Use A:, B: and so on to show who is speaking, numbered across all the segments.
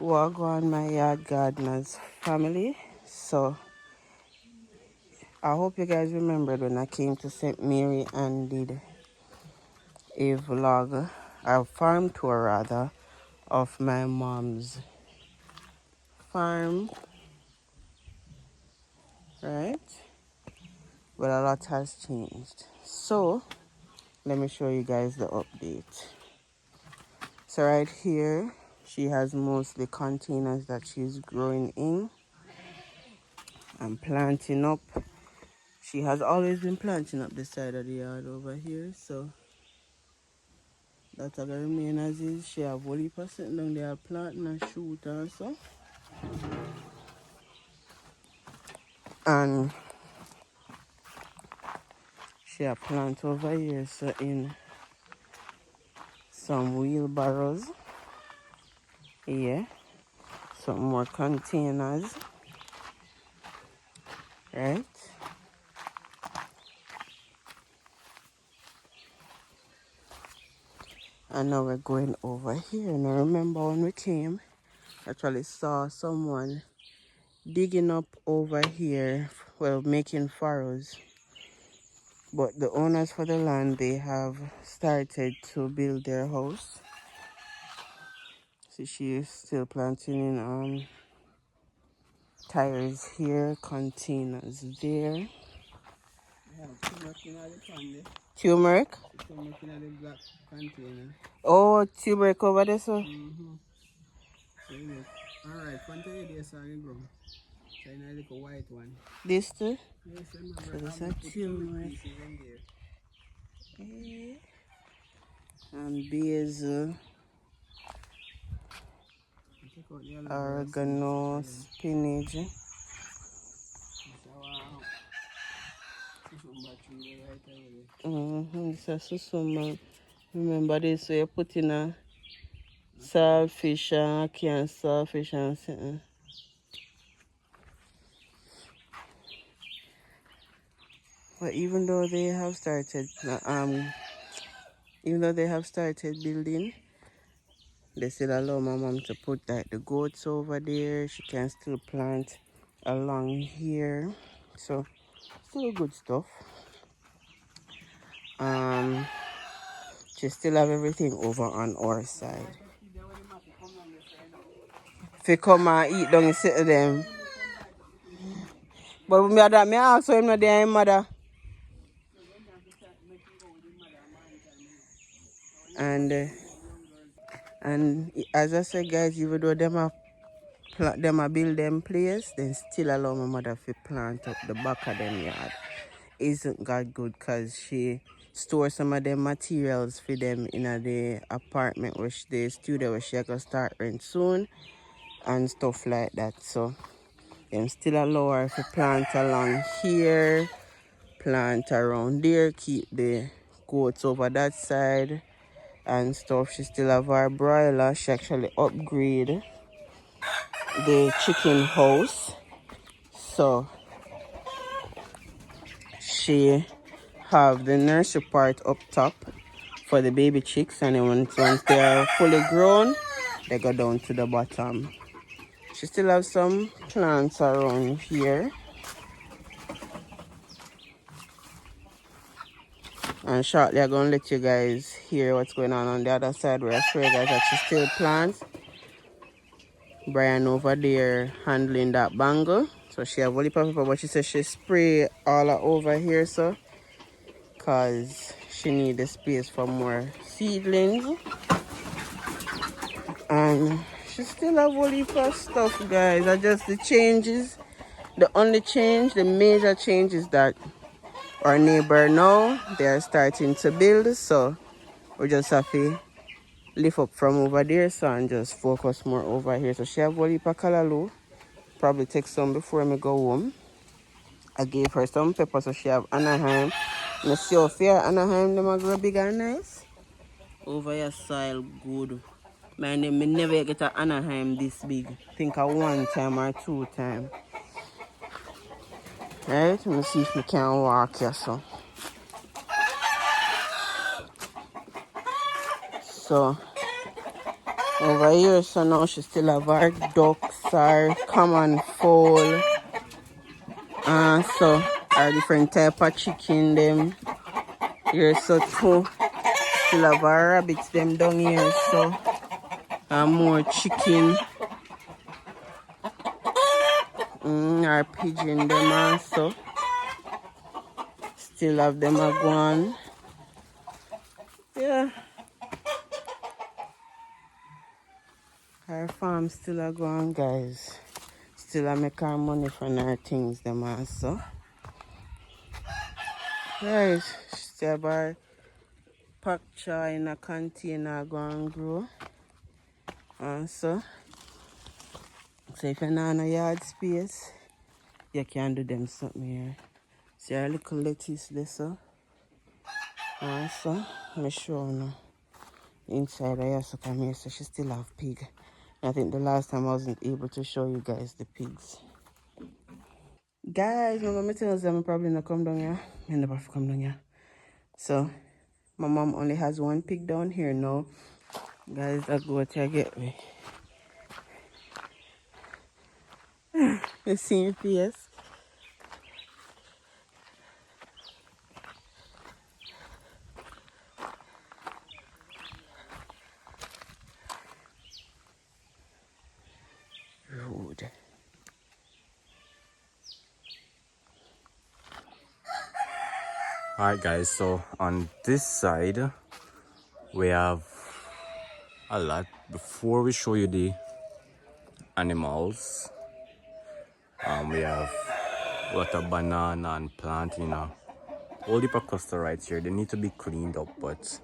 A: Wagwan, my yard gardeners family. So I hope you guys remembered when I came to St. Mary and did a vlog, a farm tour rather, of my mom's farm, right? But a lot has changed. So let me show you guys the update. So right here, she has mostly containers that she's growing in and planting up. She has always been planting up the side of the yard over here, so that's gonna remain as is. She have one heap of sitting down there planting and shoot and so. And she have plant over here, so in some wheelbarrows. Yeah. Some more containers. Right? And now we're going over here. And I remember when we came, actually saw someone digging up over here, well, making furrows. But the owners for the land, they have started to build their house. See, she is still planting in tires here, containers there.
B: Yeah, turmeric in the pan there.
A: Turmeric?
B: Turmeric in the black container.
A: Oh, turmeric over there, so?
B: So you look. Alright, front of you there, so you grow. So you know, like a white one.
A: This too?
B: Yes, I remember.
A: So this
B: I'm
A: is turmeric.
B: pieces in there.
A: And basil, oregano, spinach. This is susuma. Remember this, so you put in a saltfish and a can saltfish and something. But even though they have started building, they still allow my mom to put like the goats over there. She can still plant along here. So still good stuff. She still have everything over on our side. If you come and eat down and sit with them. But me ask him not there, mother. And as I said, guys, even though them a build them place, then still allow my mother to plant up the back of them yard. Isn't God good? Cause she store some of them materials for them in the apartment, which the studio where she gonna start rent soon, and stuff like that. So them still allow her to plant along here, plant around there, keep the goats over that side and stuff. She still have her broiler. She actually upgrade the chicken house, so she have the nursery part up top for the baby chicks, and then once they are fully grown, they go down to the bottom. She still have some plants around here, and shortly I'm gonna let you guys hear what's going on the other side, where I swear guys that she still plants. Brian over there handling that bangle. So she have only paper, but she says she spray all over here, so cause she need the space for more seedlings. And she still have only for stuff, guys. I just the changes. The only change, the major change is that our neighbor now they are starting to build, so we just have to lift up from over there, so and just focus more over here. So she have only for callaloo. Probably take some before me go home. I gave her some pepper, so she have Anaheim. I see how fair Anaheim them are grow big and nice. Over here soil good. Man, me never get an Anaheim this big. Think of one time or two time. Right? Let me see if we can walk here so over here. So now she still have our ducks, our common fowl, so our different type of chicken them. Here so too. Still have our rabbits them down here, so more chicken. Our pigeon them also. Still have them a go on. Yeah. Our farm still a go on, guys. Still a make our money from our things them also. Right. Still have our pak choy in a container go and grow. Also. So if you not no yard space, you can do them something here. See our little lettuce there, so. Also, let me show you inside here, so come here, so she still have pig. I think the last time I wasn't able to show you guys the pigs. Guys, my mom tells them I probably not come down here. I never come down here. So, my mom only has one pig down here now. Guys, I go to get me. You see your face? Rude.
C: Alright guys, so on this side we have a lot. Before we show you the animals, we have a lot of banana and plant, all the cluster right here. They need to be cleaned up, but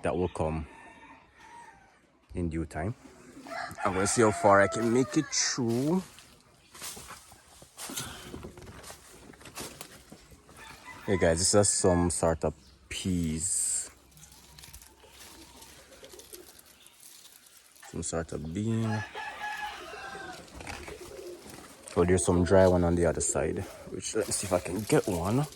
C: that will come in due time. I'm gonna see how far I can make it through. Hey guys, this is some sort of peas, some sort of bean. So there's some dry one on the other side, which let's see if I can get one.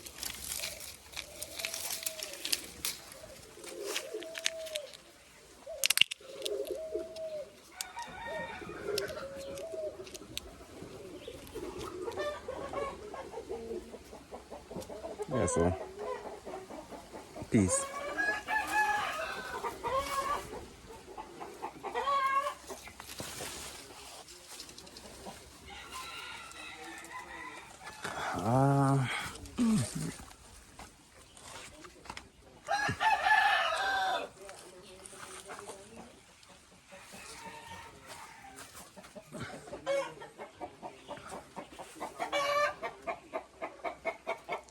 C: Yeah, so peas.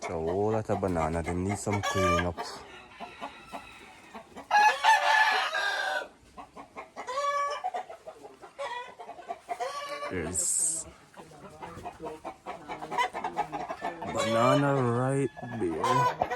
C: So a whole lot of banana, they need some cleaning up. There's banana right there.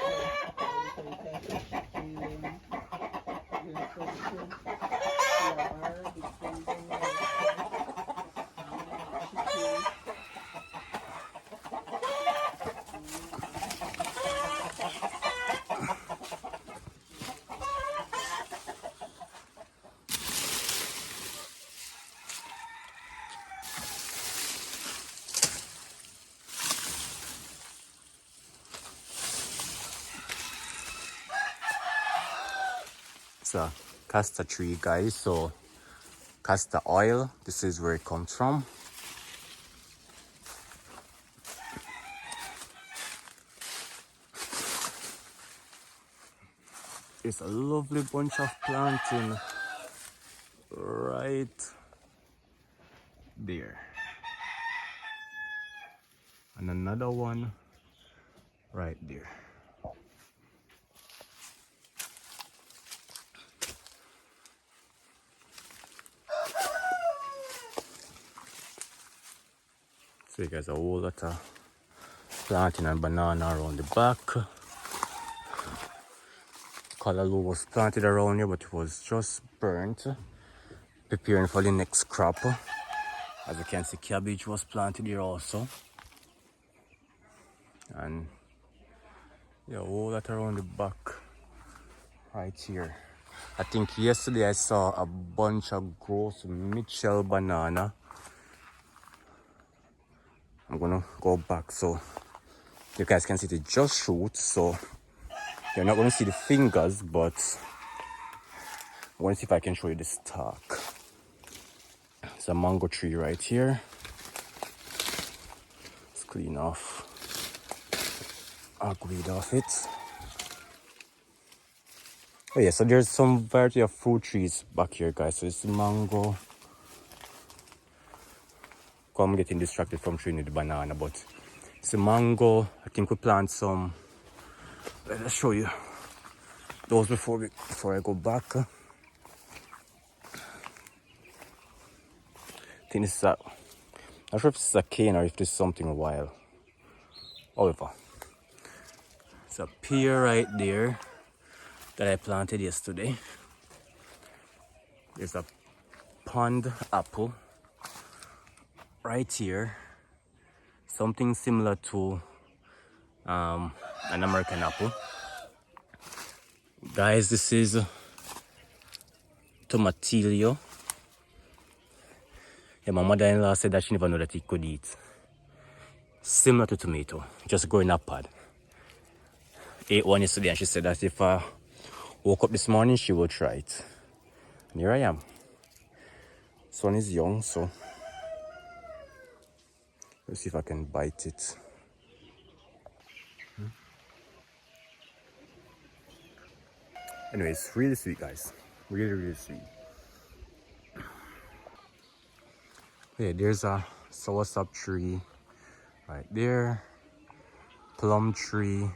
C: It's a castor tree, guys. So castor oil, this is where it comes from. It's a lovely bunch of planting right there, and another one right there. So you guys, a whole lot of planting and banana around the back. Callaloo was planted around here, but it was just burnt, preparing for the next crop. As you can see, cabbage was planted here also, and yeah, a whole lot around the back right here. I think yesterday I saw a bunch of gross Mitchell banana. I'm gonna go back so you guys can see the just shoot. So you're not gonna see the fingers, but I want to see if I can show you the stalk. It's a mango tree right here. Let's clean off weed off it. Oh yeah, so there's some variety of fruit trees back here, guys. So it's mango. I'm getting distracted from showing you the banana, but it's a mango. I think we plant some. Let's show you those before I go back. I think this is a. I'm not sure if this is a cane or if this is something wild. However, it's a pear right there that I planted yesterday. There's a pond apple right here. Something similar to an American apple. Guys, this is tomatillo. Yeah, my mother-in-law said that she never knew that it could eat. Similar to tomato, just growing a pod. Ate one yesterday and she said that if I woke up this morning, she will try it. And here I am. This one is young, so let's see if I can bite it. Anyway, it's really sweet, guys. Really, really sweet. Yeah, there's a soursop tree right there. Plum tree.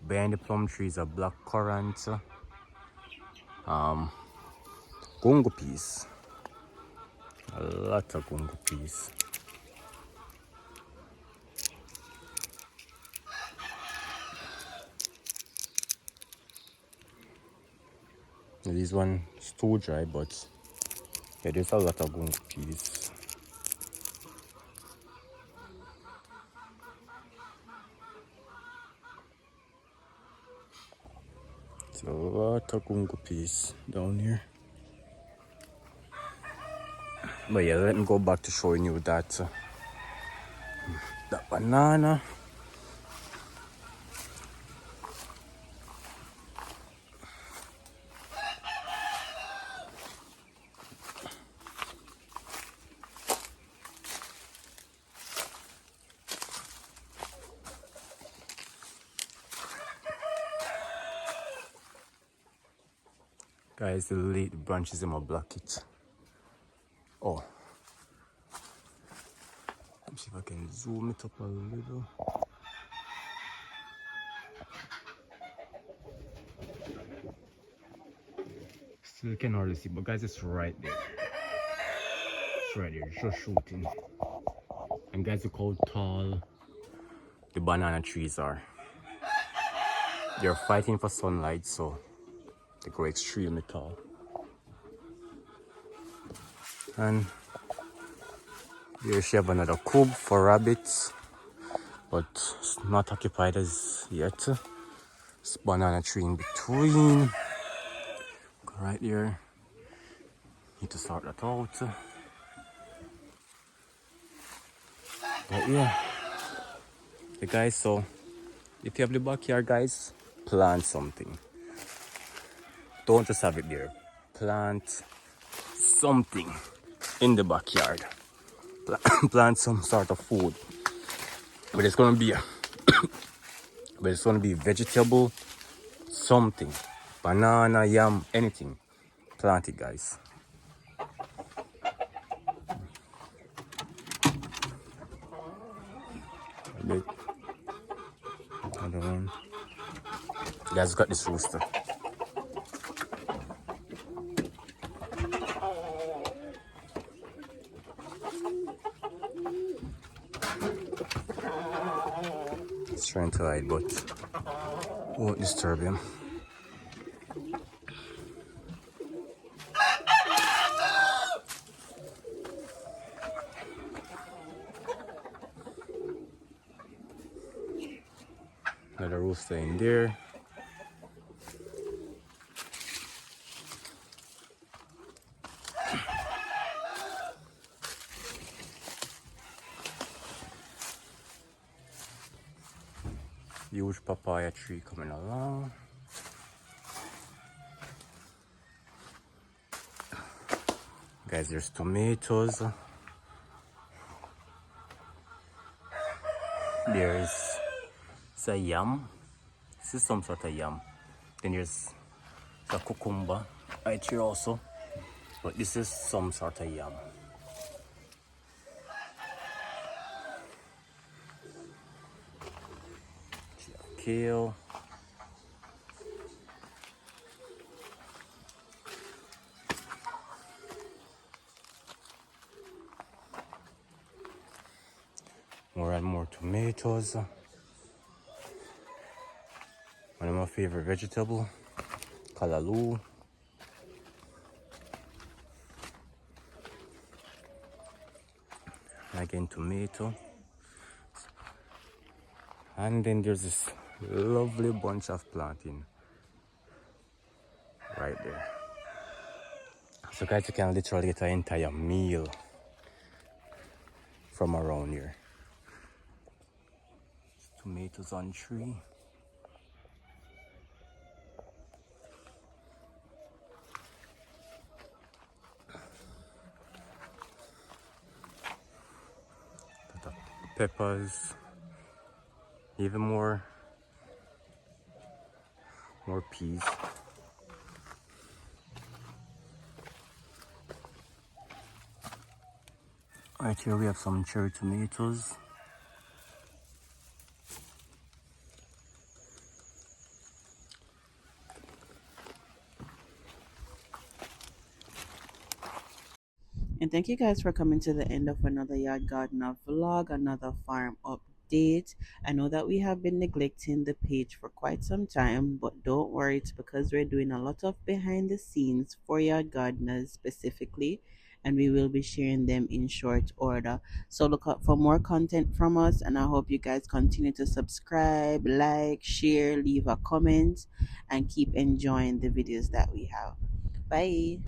C: Behind the plum tree is a black currant. Gungo peas. A lot of gungo peas. This one is too dry, but yeah, there's a lot of gungo peas. There's a lot of gungo peas down here. But yeah, let me go back to showing you that that banana. Guys, the late branches in my block it. Oh, let me see if I can zoom it up a little. Still can hardly see, but guys, it's right there. It's right there, it's just shooting. And guys, look how tall the banana trees are. They're fighting for sunlight, so they grow extremely tall. And here she have another coop for rabbits, but it's not occupied as yet. This banana tree in between. Go right there. Need to sort that out. But yeah, the guys, so if you have the backyard, guys, plant something. Don't just have it there. Plant something in the backyard. Plant some sort of food. But it's gonna be vegetable, something. Banana, yam, anything. Plant it, guys. Another one. You guys got this rooster. He's trying to hide, but won't disturb him. Another rooster in there. Huge papaya tree coming along. Guys, there's tomatoes. There's a yam. This is some sort of yam. Then there's a cucumber right here also. But this is some sort of yam. Kale. More and more tomatoes. One of my favorite vegetable, kalaloo. Again, tomato. And then there's this lovely bunch of planting right there. So guys, you can literally get an entire meal from around here. Tomatoes on tree. Peppers. Even more peas. Right here we have some cherry tomatoes.
A: And thank you guys for coming to the end of another Yard Gardener vlog, another farm update. I know that we have been neglecting the page for quite some time, but don't worry, it's because we're doing a lot of behind the scenes for Yard Gardeners specifically, and we will be sharing them in short order. So look out for more content from us, and I hope you guys continue to subscribe, like, share, leave a comment, and keep enjoying the videos that we have. Bye.